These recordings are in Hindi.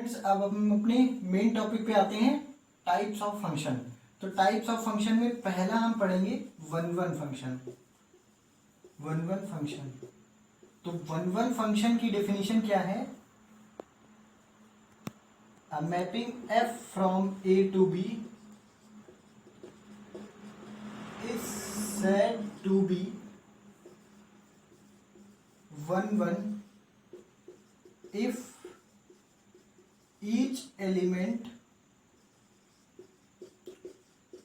स्टूडेंट्स, अब हम अपने मेन टॉपिक पे आते हैं, टाइप्स ऑफ फंक्शन। तो टाइप्स ऑफ फंक्शन में पहला हम पढ़ेंगे one one function. One one function, तो वन वन फंक्शन की डेफिनेशन क्या है? A mapping f from A to B is said to be one one if each element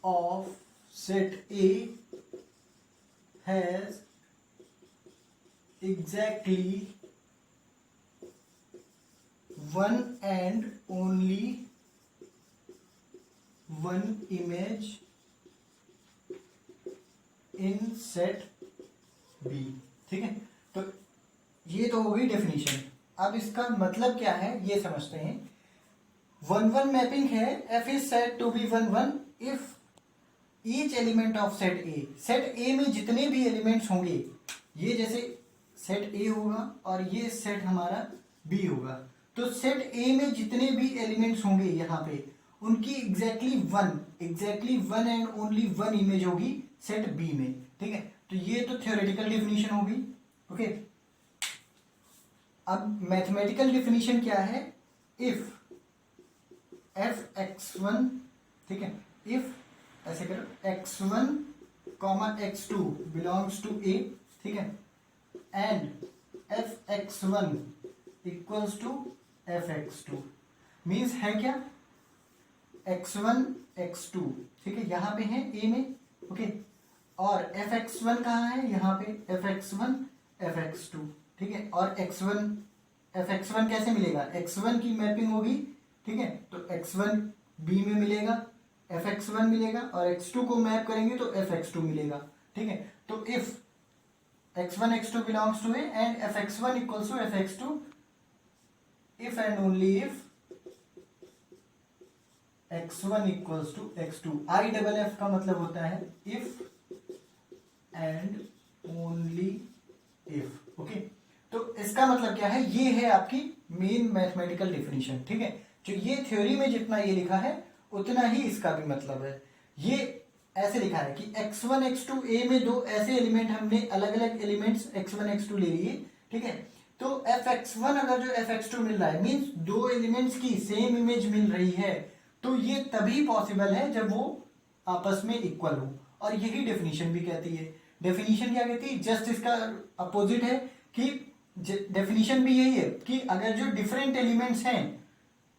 of set A has exactly one and only one image in set B। ठीक है, तो ये तो हो गई डेफिनेशन। अब इसका मतलब क्या है ये समझते हैं। वन वन मैपिंग है, f is set to be one one if each element of set A. Set A में जितने भी एलिमेंट्स होंगे, ये जैसे सेट ए होगा और ये सेट हमारा बी होगा, तो सेट ए में जितने भी एलिमेंट्स होंगे यहाँ पे, उनकी exactly one and only one image होगी सेट बी में। ठीक है, तो ये तो थ्योरेटिकल डेफिनेशन होगी। ओके, अब मैथमेटिकल डेफिनेशन क्या है? इफ एफ एक्स वन, ठीक है, इफ ऐसे करो x one comma x two belongs to a, ठीक है, and f x one equals to f x two, means है क्या? एक्स वन एक्स टू, ठीक है, यहां पे है ए में, ओके, और एफ एक्स वन कहाँ है? यहाँ पे f x one f x two, ठीक है, और x1 fx1 कैसे मिलेगा? x1 की मैपिंग होगी, ठीक है, तो x1 b में मिलेगा, fx1 मिलेगा, और x2 को मैप करेंगे तो fx2 मिलेगा। ठीक है, तो if x1 x2 belongs to A and fx1 equals to fx2, if and only if x1 equals to x2। I double f का मतलब होता है if and only if. Okay, तो इसका मतलब क्या है? ये है आपकी मेन मैथमेटिकल डेफिनेशन। ठीक है, जो ये थ्योरी में जितना ये लिखा है उतना ही इसका भी मतलब है। ये ऐसे लिखा है कि x1 x2 ए में दो ऐसे एलिमेंट, हमने अलग अलग एलिमेंट्स x1 x2 ले लिए, ठीक है, तो fx1 अगर जो fx2 मिल रहा है, मींस दो एलिमेंट्स की सेम इमेज मिल रही है, तो ये तभी पॉसिबल है जब वो आपस में इक्वल हो। और यही डेफिनेशन भी कहती है। डेफिनेशन क्या कहती है? जस्ट इसका अपोजिट है कि डेफिनेशन भी यही है कि अगर जो डिफरेंट एलिमेंट्स हैं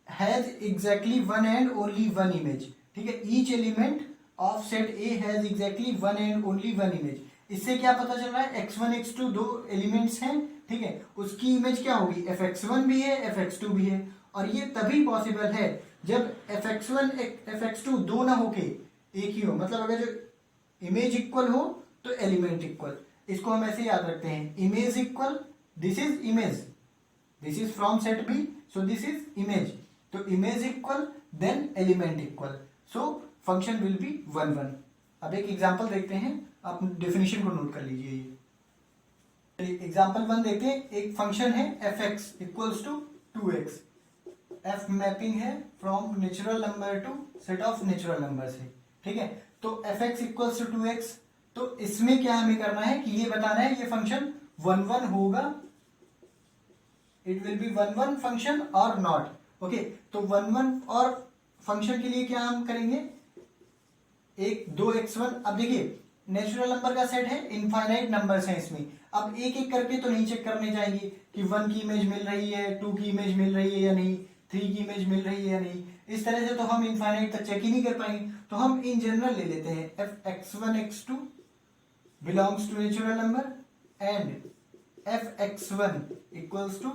has exactly one and only one image, ठीक है, each element of set A has exactly one and only one image. इससे क्या पता चल रहा है? x1 x2 दो एलिमेंट्स हैं, ठीक है, उसकी इमेज क्या होगी? fx1 भी है fx2 भी है। और ये तभी पॉसिबल है जब fx1 fx2 दो ना होके एक ही हो, मतलब अगर जो इमेज इक्वल हो तो एलिमेंट इक्वल। इसको हम ऐसे याद रखते हैं, image equal, this is image, this is from set b, so this is image, तो image equal then element equal, so function will be one one. अब एक एग्जांपल देखते हैं, आप डेफिनेशन को नोट कर लीजिए। एग्जांपल वन देखते हैं। एक फंक्शन है f x equals to 2x, f mapping है from natural number to set of natural number से, ठीक है, तो f x equals to 2x। तो इसमें क्या हमें करना है कि ये बताना है ये फंक्शन वन वन होगा, it will be one one function और नॉट। ओके, तो वन वन और फंक्शन के लिए क्या हम करेंगे? एक दो x1, अब देखिए नेचुरल नंबर का सेट है, इनफाइनाइट नंबर्स हैं इसमें। अब एक एक करके तो नहीं चेक करने जाएंगे कि 1 की इमेज मिल रही है, 2 की इमेज मिल रही है या नहीं, 3 की इमेज मिल रही है या नहीं। इस तरह से तो हम इनफाइनाइट तक चेक ही नहीं कर पाएंगे। तो हम इन जनरल ले लेते हैं f x1 x2 belongs to natural number and f x1 equals to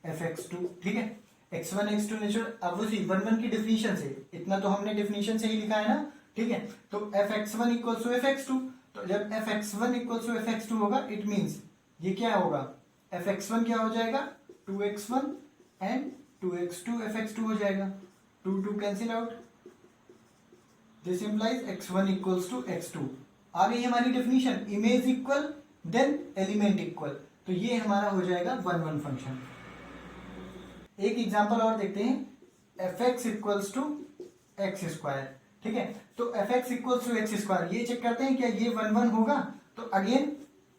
f x2, ठीक है, x1 x2 नेचुरल। अब उसी वन वन की डेफिनेशन से, इतना तो हमने डेफिनेशन से ही लिखा है ना, ठीक है, तो F x1 equals to f x2। तो जब F x1 equals to f x2 होगा, इट मींस ये क्या होगा? एफ x1 क्या हो जाएगा? 2x1 and 2x2 F x2 हो जाएगा, 2 cancel out, this implies x1 equals to x2। आ गई हमारी definition, image equal then element equal, तो ये हमारा हो जाएगा वन वन फंक्शन। एक एग्जांपल और देखते हैं। F x equals to x square, ठीक है। तो f x equals to x square, ये चेक करते हैं क्या ये 1 1 होगा। तो अगेन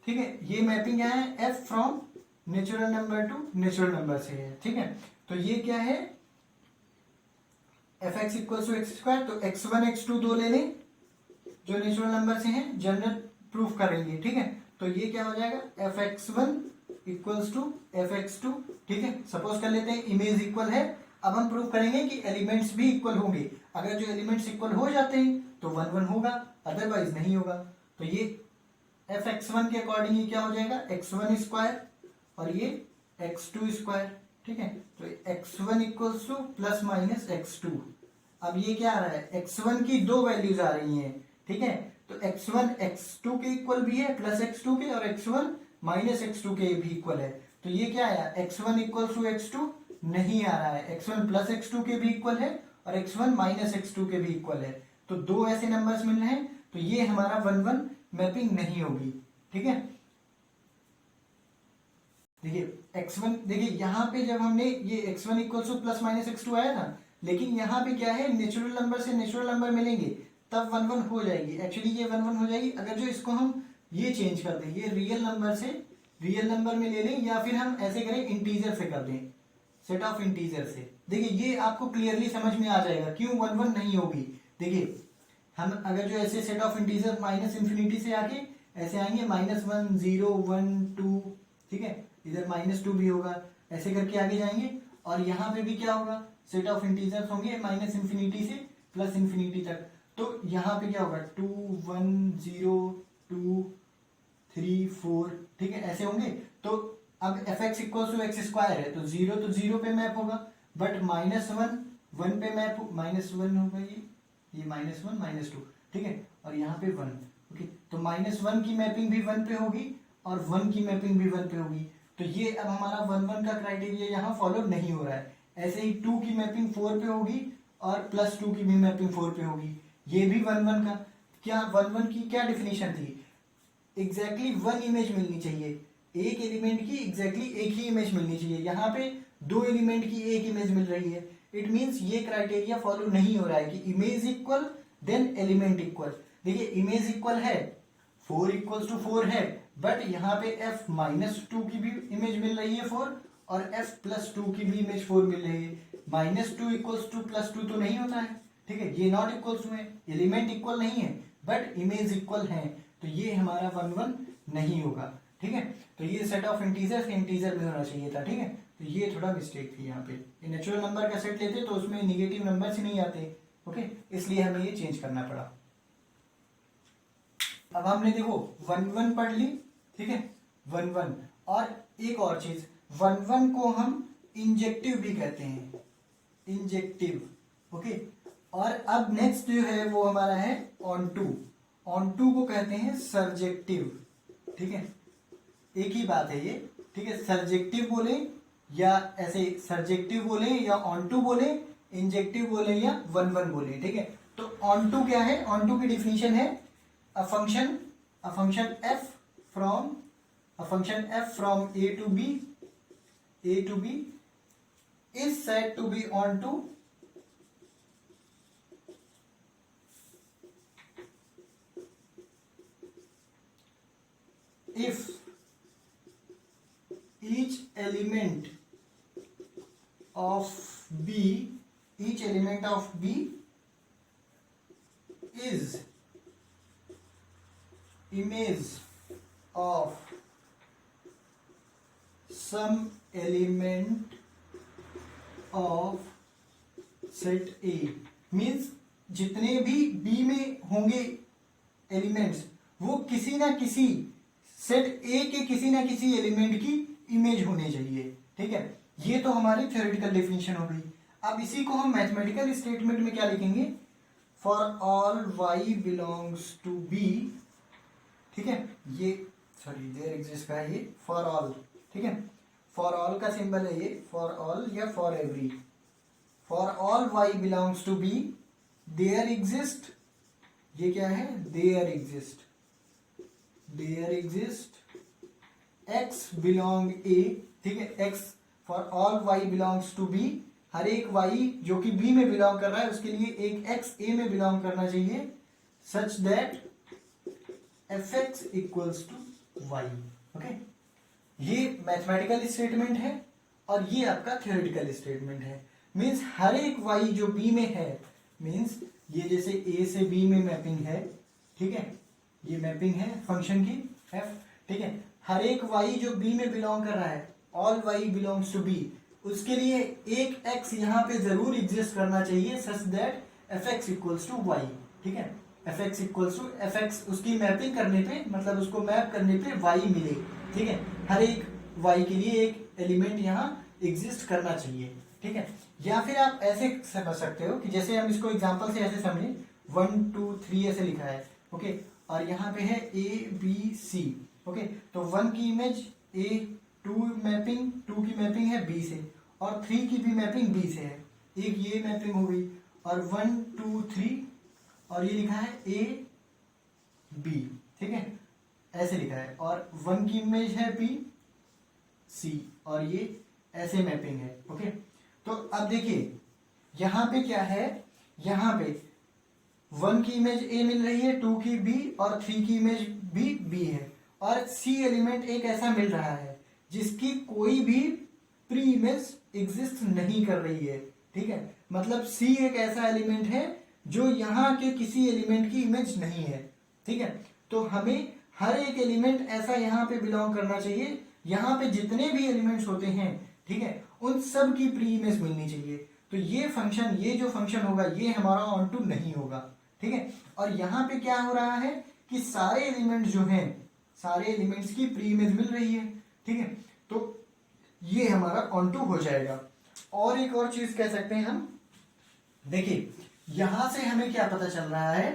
ठीक है, ये मैपिंग क्या है, f from natural number to natural number से है, ठीक है। तो ये क्या है, f x equals to x square, तो एक्स वन एक्स टू दो ले लें जो नेचुरल नंबर से हैं, जनरल प्रूफ करेंगे, ठीक है। तो ये क्या हो जाएगा, f x one equals to f x two, ठीक है। सपोज कर लेते हैं इमेज इक्वल है, अब हम प्रूव करेंगे कि एलिमेंट्स भी इक्वल होंगे। अगर जो एलिमेंट्स इक्वल हो जाते हैं तो 1 1 होगा, अदरवाइज नहीं होगा। तो ये एफ एक्स वन के अकॉर्डिंग ये क्या हो जाएगा, एक्स वन स्क्वायर और ये एक्स टू स्क्वायर, ठीक है। तो x one equals to plus minus x two. अब ये क्या आ रहा है, एक्स वन की दो वैल्यूज आ रही हैं, ठीक है। तो एक्स वन एक्स टू के इक्वल भी है प्लस एक्स टू के, और x one minus x two के भी इक्वल है। तो ये क्या आया, x one equal to x two नहीं आ रहा है, x one plus x two के भी इक्वल है और x one minus x two के भी इक्वल है। तो दो ऐसे नंबर्स मिल रहे हैं, तो ये हमारा 1 1 मैपिंग नहीं होगी, ठीक है। देखिए x1, देखिए यहाँ पे जब हमने ये x1 equal to plus minus x2 आया था, लेकिन यहाँ पे क्या है, नेचुरल नंबर से नेचुरल नंबर मिलेंगे तब 1 1 हो जाएगी। एक्चुअली ये 1 1 हो जाएगी अगर जो इसको हम ये चेंज कर दें, ये रियल नंबर से रियल नंबर में ले लें, या फिर हम ऐसे करें इंटीजर से कर दें, सेट ऑफ इंटीजर से। देखिए ये आपको क्लियरली समझ में आ जाएगा क्यों 1 1 नहीं होगी। देखिए हम अगर जो ऐसे set of integer minus infinity से आके ऐसे आएंगे -1 0 1 2, ठीक है, इधर -2 भी होगा, ऐसे करके आगे जाएंगे। और यहाँ पे भी क्या होगा, सेट ऑफ इंटीजर्स होंगे माइनस इंफिनिटी से प्लस इंफिनिटी तक। तो यहाँ पे क्या होगा 2 1 0 2 3 4, ठीक है, ऐसे होंगे। तो अब f x equal to x square है, तो 0 तो 0 पे मैप होगा, बट -1 1 पे मैप, -1 होगा ये -1 -2, ठीक है, और यहाँ पे 1, ओके। तो -1 की मैपिंग भी 1 पे होगी और 1 की मैपिंग भी 1 पे होगी। तो ये अब हमारा 1 1 का क्राइटेरिया यहाँ फॉलो नहीं हो रहा है। ऐसे ही 2 की मैपिंग 4 पे होगी और +2 की भी मैपिंग 4 पे होगी। ये भी 1 1 का क्या, 1 1 की क्या डिफिनेशन थी, एग्जैक्टली 1 इमेज मिलनी चाहिए, एक एलिमेंट की एग्जैक्टली एक ही इमेज मिलनी चाहिए। यहाँ पे 2 एलिमेंट की एक इमेज मिल रही है, इट मींस ये क्राइटेरिया फॉलो नहीं हो रहा है कि image equal then element equal. देखिए इमेज इक्वल है, 4 इक्वल्स टू 4 है, बट यहाँ पे f -2 की भी इमेज मिल रही है 4 और f +2 की भी इमेज 4 मिल रही है। -2 इक्वल्स टू +2 तो नहीं होता है, ठीक है, ये नॉट इक्वल्स टू है, एलिमेंट इक्वल नहीं है बट इमेज इक्वल है, तो ये हमारा 1 1 नहीं होगा, ठीक है। तो ये सेट ऑफ इंटीजर के इंटीजर में होना चाहिए था, ठीक है। तो ये थोड़ा मिस्टेक थी यहाँ पे। नेचुरल नंबर का सेट लेते तो उसमें निगेटिव नंबर ही नहीं आते, ओके, इसलिए हमें ये चेंज करना पड़ा। अब हमने देखो 1 1 पढ़ ली, ठीक है, 1 1। और एक और चीज, 1 1 को हम इंजेक्टिव भी कहते हैं, इंजेक्टिव, ओके। और अब नेक्स्ट जो है वो हमारा है ऑनटू, ऑनटू को कहते हैं सर्जेक्टिव, ठीक है, एक ही बात है ये, ठीक है। सर्जेक्टिव बोले या ऐसे सर्जेक्टिव बोले या ऑनटू बोले, इंजेक्टिव बोले या 1 1 बोले, ठीक है। तो ऑनटू क्या है, ऑनटू की डिफिनीशन है a function f from a to b is said to be onto if each element of b is image of some element of set A, means जितने भी B में होंगे एलिमेंट्स वो किसी ना किसी सेट A के किसी ना किसी एलिमेंट की इमेज होनी चाहिए, ठीक है। ये तो हमारी थ्योरेटिकल डेफिनेशन हो गई। अब इसी को हम मैथमेटिकल स्टेटमेंट में क्या लिखेंगे, for all y belongs to B, ठीक है, ये सॉरी देयर एग्जिस्ट का है ये फॉर ऑल, ठीक है, फॉर ऑल का सिंबल है ये, फॉर ऑल या for every, for all y belongs to b there exist, ये क्या है, there exist x belong a, ठीक है, x for all y belongs to b हर एक y जो कि b में बिलोंग कर रहा है उसके लिए एक x a में बिलोंग करना चाहिए, such that fx equals to y। Okay, ये मैथमेटिकल स्टेटमेंट है और ये आपका थ्योरेटिकल स्टेटमेंट है। मीन्स हर एक y जो b में है, मीन्स ये जैसे a से b में मैपिंग है, ठीक है, ये मैपिंग है फंक्शन की f, ठीक है। हर एक y जो b में बिलोंग कर रहा है, all y belongs to b, उसके लिए एक x यहाँ पे जरूर एग्जिस्ट करना चाहिए, such that fx equals to y, ठीक है। fx इक्वल्स टू fx, उसकी मैपिंग करने पे, मतलब उसको मैप करने पे y मिले, ठीक है। हर एक y के लिए एक एलिमेंट यहाँ एग्जिस्ट करना चाहिए, ठीक है। या फिर आप ऐसे समझ सकते हो कि जैसे हम इसको एग्जांपल से ऐसे समझें, 1 2 3 ऐसे लिखा है, ओके, और यहाँ पे है a b c, ओके। तो 1 की इमेज a, 2 मैपिंग, 2 की मैपिंग है b से, और 3 की भी मैपिंग b से है, एक ये मैपिंग हो गई, और 1 2 3 और ये लिखा है a b, ठीक है, ऐसे लिखा है, और 1 की इमेज है b c, और ये ऐसे मैपिंग है, ओके। तो अब देखिए यहां पे क्या है, यहां पे 1 की इमेज a मिल रही है, 2 की b और 3 की इमेज भी b है, और c एलिमेंट एक ऐसा मिल रहा है जिसकी कोई भी प्री इमेज एग्जिस्ट नहीं कर रही है, ठीक है। मतलब c एक ऐसा एलिमेंट है जो यहाँ के किसी एलिमेंट की इमेज नहीं है, ठीक है। तो हमें हर एक एलिमेंट ऐसा यहाँ पे बिलोंग करना चाहिए, यहाँ पे जितने भी एलिमेंट्स होते हैं, ठीक है, उन सब की प्री इमेज मिलनी चाहिए। तो ये फंक्शन, ये जो फंक्शन होगा ये हमारा ऑन टू नहीं होगा, ठीक है। और यहाँ पे क्या हो रहा है कि सारे एलिमेंट्स जो हैं, सारे एलिमेंट्स की प्री इमेज मिल रही है, ठीक है। तो ये हमारा ऑन टू हो जाएगा। और एक और चीज कह सकते हैं हम, देखिए यहां से हमें क्या पता चल रहा है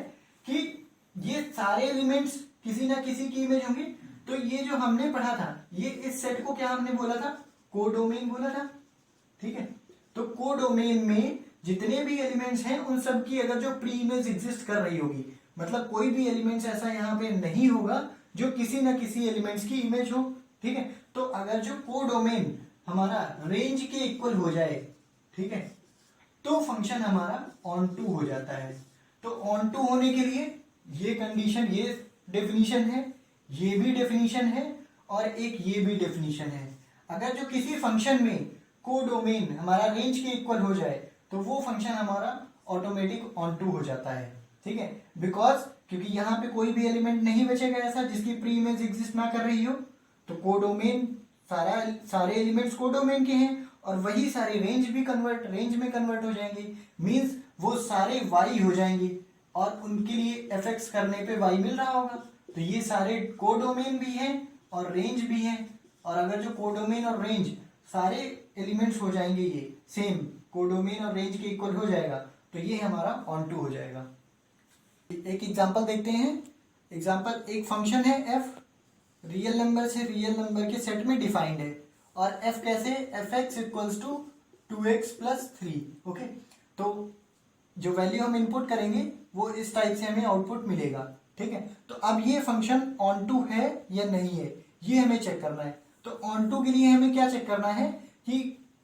कि ये सारे एलिमेंट्स किसी ना किसी की इमेज होंगी। तो ये जो हमने पढ़ा था, ये इस सेट को क्या हमने बोला था, कोडोमेन बोला था, ठीक है। तो कोडोमेन में जितने भी एलिमेंट्स हैं उन सब की अगर जो प्री इमेज एग्जिस्ट कर रही होगी, मतलब कोई भी एलिमेंट्स ऐसा यहाँ पे नहीं होगा जो किसी ना किसी एलिमेंट्स की इमेज हो, ठीक है। तो अगर जो कोडोमेन हमारा रेंज के इक्वल हो जाए, ठीक है, तो फंक्शन हमारा ऑन टू हो जाता है। तो ऑन टू होने के लिए ये कंडीशन, ये डेफिनेशन है, ये भी डेफिनेशन है, और एक ये भी डेफिनेशन है। अगर जो किसी फंक्शन में कोडोमेन हमारा रेंज के इक्वल हो जाए तो वो फंक्शन हमारा ऑटोमेटिक ऑन टू हो जाता है, ठीक है। बिकॉज क्योंकि यहाँ पे कोई भी एलिमेंट नहीं बचेगा ऐसा जिसकी प्री इमेज एग्जिस्ट ना कर रही हो, तो कोडोमेन सारे एलिमेंट्स कोडोमेन के हैं, और वही सारे रेंज में कन्वर्ट हो जाएंगे। मींस वो सारे y हो जाएंगे, और उनके लिए fx करने पे y मिल रहा होगा। तो ये सारे कोडोमेन भी हैं और रेंज भी हैं, और अगर जो कोडोमेन और रेंज सारे एलिमेंट्स हो जाएंगे ये सेम कोडोमेन और रेंज के इक्वल हो जाएगा, तो ये हमारा ऑन टू हो जाएगा। एक एग्जांपल देखते हैं। एग्जांपल, एक फंक्शन है f, रियल नंबर से रियल नंबर के सेट में डिफाइंड है, और f कैसे, fx equals to 2x plus 3, okay. तो जो वैल्यू हम इनपुट करेंगे वो इस टाइप से हमें आउटपुट मिलेगा, ठीक है। तो अब ये फंक्शन ऑन टू है या नहीं है, ये हमें चेक करना है। तो ऑन टू के लिए हमें क्या चेक करना है कि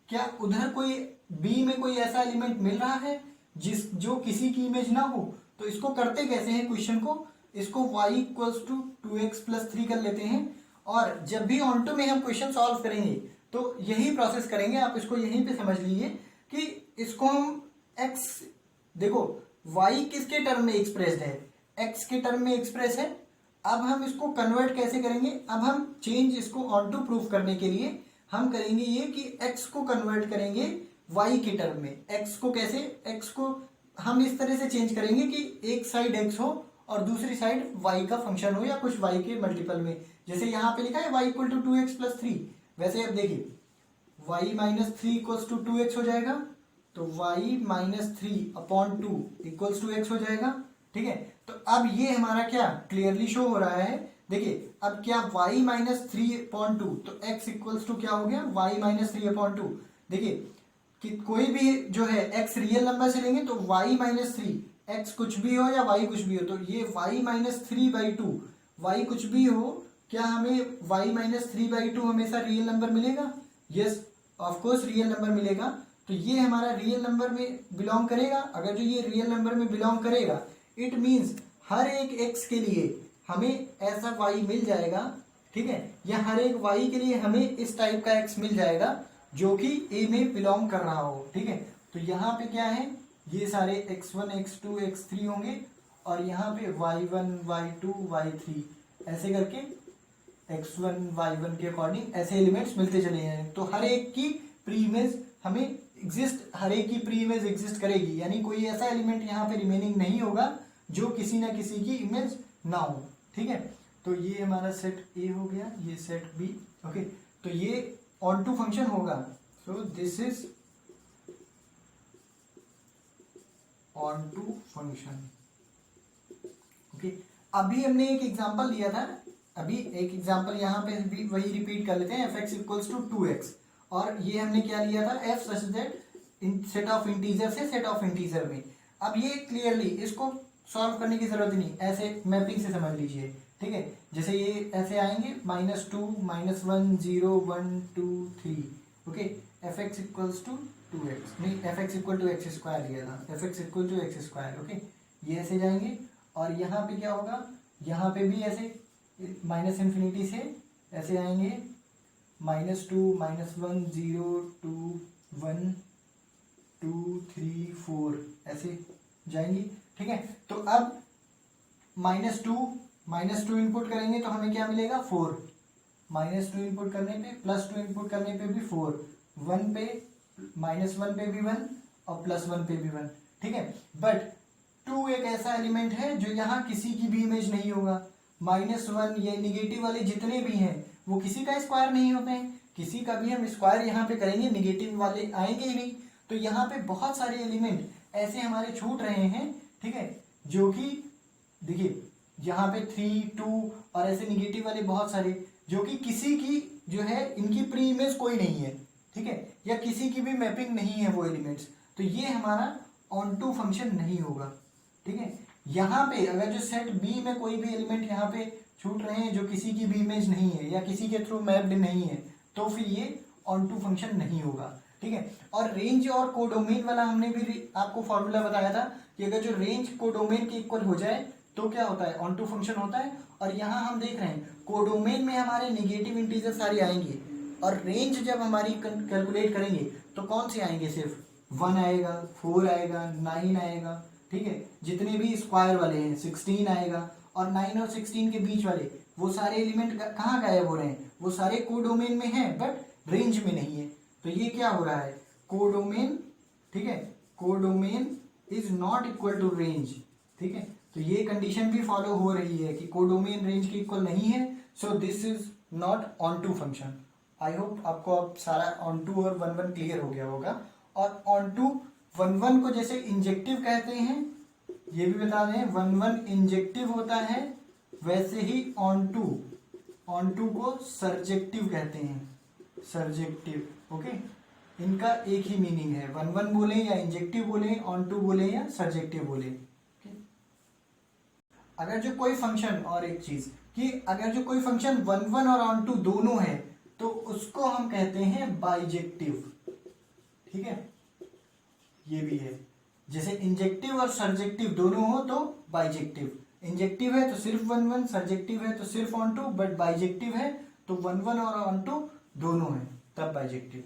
क्या उधर कोई b में कोई ऐसा एलिमेंट मिल रहा है जो किसी की इमेज ना हो। तो इसको करते कैसे हैं क्वेश्चन को, इसको y equals to 2x plus 3 कर लेते हैं, और जब भी ऑन टू में हम क्वेश्चन सॉल्व करेंगे तो यही प्रोसेस करेंगे। आप इसको यहीं पे समझ लीजिए कि इसको हम x, देखो y किसके टर्म में एक्सप्रेस्ड है, x के टर्म में एक्सप्रेस है। अब हम इसको कन्वर्ट कैसे करेंगे, अब हम चेंज इसको ऑन टू प्रूफ करने के लिए हम करेंगे ये कि x को कन्वर्ट करेंगे y के टर्म में। x को कैसे, x को हम इस तरह से चेंज करेंगे कि एक साइड x हो और दूसरी साइड y का फंक्शन हो या कुछ y के मल्टीपल में। जैसे यहाँ पे लिखा है y equal to 2x plus 3, वैसे अब देखिए y minus 3 equals to 2x हो जाएगा, तो y minus 3 upon 2 equals to x हो जाएगा, ठीक है। तो अब ये हमारा क्या क्लियरली शो हो रहा है, देखिए अब क्या y माइनस 3 अपॉन 2, तो x इक्वल्स टू क्या हो गया, y माइनस 3 अपॉन 2। देखिए कि कोई भी जो है x रियल नंबर से लेंगे तो y माइनस 3, x कुछ भी हो या y कुछ भी हो, तो ये y माइनस 3/2, y कुछ भी हो, क्या हमें y माइनस 3/2 हमेशा रियल नंबर मिलेगा, yes of course real number मिलेगा। तो ये हमारा रियल नंबर में बिलोंग करेगा। अगर जो ये रियल नंबर में बिलोंग करेगा, इट मीन्स हर एक x के लिए हमें ऐसा y मिल जाएगा, ठीक है, या हर एक y के लिए हमें इस टाइप का x मिल जाएगा जो कि a में बिलोंग कर रहा हो, ठीक है। तो यहाँ पे क्या है, ये सारे x1 x2 x3 होंगे और यहाँ पे y1 y2 y3 ऐसे करके x1 y1 के अकॉर्डिंग ऐसे एलिमेंट्स मिलते चले हैं। तो हर एक की प्री इमेज हमें एग्जिस्ट, हर एक की प्री इमेज एग्जिस्ट करेगी, यानी कोई ऐसा एलिमेंट यहाँ पे रिमेनिंग नहीं होगा जो किसी ना किसी की इमेज ना हो, ठीक है। तो ये हमारा सेट ए हो गया, ये सेट बी, ओके। तो ये ऑन टू फंक्शन होगा। So this is onto function, okay. अभी हमने एक एग्जांपल लिया था, अभी एक एग्जांपल यहाँ पे भी वही रिपीट कर लेते हैं, fx इक्वल्स टू 2x, और ये हमने क्या लिया था, f such that set of integer से सेट ऑफ इंटीजर में। अब ये क्लियरली इसको सॉल्व करने की जरूरत नहीं, ऐसे मैपिंग से समझ लीजिए, ठीक है। जैसे ये ऐसे आएंगे -2 -1 0 1 2 3, okay. fx equals to 2x, नहीं fx equal to x square लिया था, fx equal to x square, okay. ये ऐसे जाएंगे और यहाँ पे क्या होगा, यहाँ पे भी ऐसे माइनस इन्फिनिटी से ऐसे आएंगे, -2 -1 0 2 1 2 3 4 ऐसे जाएंगी, ठीक है। तो अब -2 इनपुट करेंगे तो हमें क्या मिलेगा, 4, -2 इनपुट करने पे +2 इनपुट करने पे भी 4, 1 पे -1 पे भी 1 और +1 पे भी 1, ठीक है। बट 2 एक ऐसा एलिमेंट है जो यहाँ किसी की भी इमेज नहीं होगा। -1 ये निगेटिव वाले जितने भी हैं वो किसी का स्क्वायर नहीं होते हैं, किसी का भी हम स्क्वायर यहाँ पे करेंगे निगेटिव वाले आएंगे ही नहीं। तो यहाँ पे बहुत सारे एलिमेंट ऐसे हमारे छूट रहे हैं, ठीक है, जो कि देखिए यहाँ पे 3 2 और ऐसे निगेटिव वाले बहुत सारे जो कि किसी की जो है इनकी प्री इमेज कोई नहीं है, ठीक है, या किसी की भी मैपिंग नहीं है वो एलिमेंट्स। तो ये हमारा ऑन टू फंक्शन नहीं होगा, ठीक है। यहाँ पे अगर जो सेट बी में कोई भी एलिमेंट यहाँ पे छूट रहे हैं जो किसी की भी इमेज नहीं है या किसी के थ्रू मैप्ड नहीं है, तो फिर ये ऑन टू फंक्शन नहीं होगा, ठीक है। और रेंज और कोडोमेन वाला हमने भी आपको फॉर्मूला बताया था कि अगर जो रेंज कोडोमेन के इक्वल हो जाए तो क्या होता है, ऑन टू फंक्शन होता है। और यहाँ हम देख रहे हैं कोडोमेन में हमारे निगेटिव इंटीजर सारे आएंगे और रेंज जब हमारी कैलकुलेट करेंगे तो कौन से आएंगे, सिर्फ 1 आएगा, 4 आएगा, 9 आएगा, ठीक है। जितने भी स्क्वायर वाले हैं 16 आएगा, और 9 और 16 के बीच वाले वो सारे एलिमेंट कहाँ गायब हो रहे हैं, वो सारे कोडोमेन में हैं बट रेंज में नहीं है। तो ये क्या हो रहा है, कोडोमेन, ठीक है, codomain is not equal to range, ठीक है। तो ये कंडीशन भी फॉलो हो रही है कि कोडोमेन रेंज के इक्वल नहीं है, so this is not onto function. I hope आपको अब सारा ऑन टू और 1 1 क्लियर हो गया होगा। और ऑन टू 1 1 को जैसे इंजेक्टिव कहते हैं, ये भी बता दें 1 1 इंजेक्टिव होता है, वैसे ही ऑन टू को सर्जेक्टिव कहते हैं, सर्जेक्टिव, ओके। इनका एक ही मीनिंग है, 1 1 बोले या इंजेक्टिव बोले, ऑन टू बोले या सर्जेक्टिव बोले। अगर जो कोई फंक्शन, और एक चीज कि अगर जो कोई फंक्शन 1 1 और ऑन टू दोनों है तो उसको हम कहते हैं बाइजेक्टिव, ठीक है, ये भी है। जैसे इंजेक्टिव और सर्जेक्टिव दोनों हो तो बाइजेक्टिव, इंजेक्टिव है तो सिर्फ 1 1, सर्जेक्टिव है तो सिर्फ ऑन टू, बट बाइजेक्टिव है तो 1 1 और ऑन टू दोनों है तब बाइजेक्टिव।